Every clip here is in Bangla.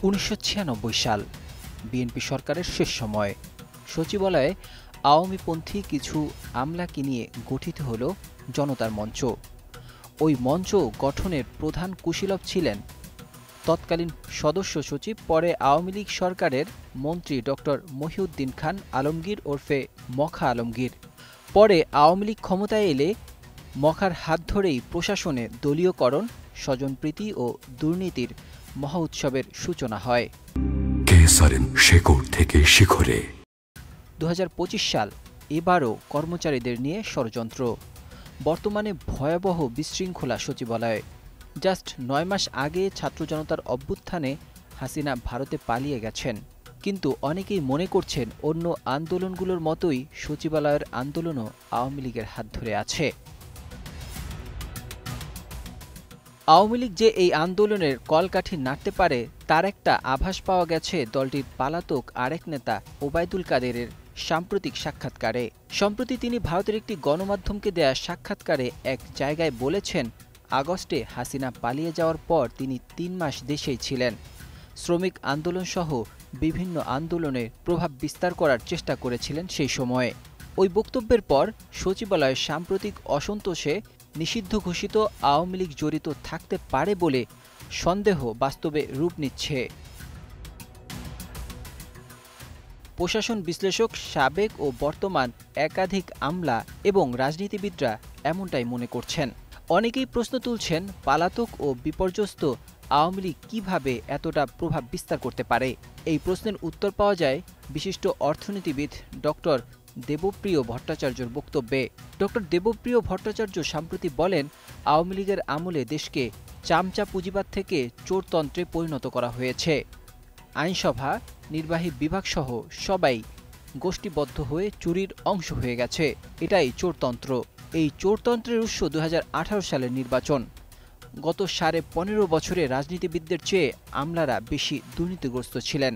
1996 সাল বিএনপি সরকারের শেষ সময় সচিবালয়ে আওয়ামীপন্থী কিছু আমলাকে নিয়ে গঠিত হল জনতার মঞ্চ। ওই মঞ্চ গঠনের প্রধান কুশীলব ছিলেন তৎকালীন সদস্য সচিব, পরে আওয়ামী লীগ সরকারের মন্ত্রী ডক্টর মহিউদ্দিন খান আলমগীর ওরফে মখা আলমগীর। পরে আওয়ামী লীগ ক্ষমতায় এলে মখার হাত ধরেই প্রশাসনে দলীয়করণ, স্বজনপ্রীতি ও দুর্নীতির মহা উৎসবের সূচনা হয়। 2025 সাল, এবারও কর্মচারীদের নিয়ে ষড়যন্ত্র। বর্তমানে ভয়াবহ বিশৃঙ্খলা সচিবালয়ে। জাস্ট 9 মাস আগে ছাত্র জনতার অভ্যুত্থানে হাসিনা ভারতে পালিয়ে গেছেন, কিন্তু অনেকেই মনে করছেন অন্য আন্দোলনগুলোর মতোই সচিবালয়ের আন্দোলনও আওয়ামী লীগের হাত ধরে আছে। আওয়ামী লীগ যে এই আন্দোলনের কলকাঠি নাড়তে পারে তার একটা আভাস পাওয়া গেছে দলটির পালাতক আরেক নেতা ওবায়দুল কাদেরের সাম্প্রতিক সাক্ষাৎকারে। সম্প্রতি তিনি ভারতের একটি গণমাধ্যমকে দেয়া সাক্ষাৎকারে এক জায়গায় বলেছেন, আগস্টে হাসিনা পালিয়ে যাওয়ার পর তিনি 3 মাস দেশেই ছিলেন। শ্রমিক আন্দোলনসহ বিভিন্ন আন্দোলনে প্রভাব বিস্তার করার চেষ্টা করেছিলেন সেই সময়ে। ওই বক্তব্যের পর সচিবালয়ের সাম্প্রতিক অসন্তোষে নিষিদ্ধ ঘোষিত আওয়ামী লীগ জড়িত থাকতে পারে বলে সন্দেহ বাস্তবে রূপ নিচ্ছে। প্রশাসন বিশ্লেষক, সাবেক ও বর্তমান একাধিক আমলা এবং রাজনীতিবিদরা এমনটাই মনে করছেন। অনেকেই প্রশ্ন তুলছেন, পালাতক ও বিপর্যস্ত আওয়ামী লীগ কীভাবে এতটা প্রভাব বিস্তার করতে পারে? এই প্রশ্নের উত্তর পাওয়া যায় বিশিষ্ট অর্থনীতিবিদ ডক্টর দেবপ্রিয় ভট্টাচার্যর বক্তব্যে। ডক্টর দেবপ্রিয় ভট্টাচার্য সম্প্রতি বলেন, আওয়ামী লীগের আমলে দেশকে চামচা পুঁজিবাদ থেকে চোরতন্ত্রে পরিণত করা হয়েছে। আইনসভা, নির্বাহী বিভাগসহ সবাই গোষ্ঠীবদ্ধ হয়ে চুরির অংশ হয়ে গেছে। এটাই চোরতন্ত্র। এই চোরতন্ত্রের উৎস 2018 সালের নির্বাচন। গত 15.5 বছরে রাজনীতিবিদদের চেয়ে আমলারা বেশি দুর্নীতিগ্রস্ত ছিলেন।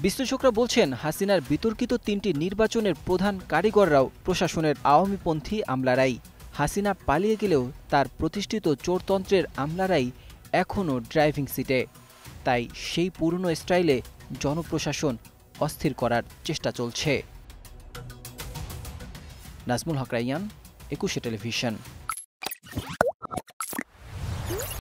বিশ্লেষকরা বলছেন, হাসিনার বিতর্কিত 3টি নির্বাচনের প্রধান কারিগররাও প্রশাসনের আওয়ামীপন্থী আমলারাই। হাসিনা পালিয়ে গেলেও তার প্রতিষ্ঠিত চোরতন্ত্রের আমলারাই এখনও ড্রাইভিং সিটে। তাই সেই পুরনো স্টাইলে জনপ্রশাসন অস্থির করার চেষ্টা চলছে। নাজমুল হক রাইয়ান, 21 টেলিভিশন।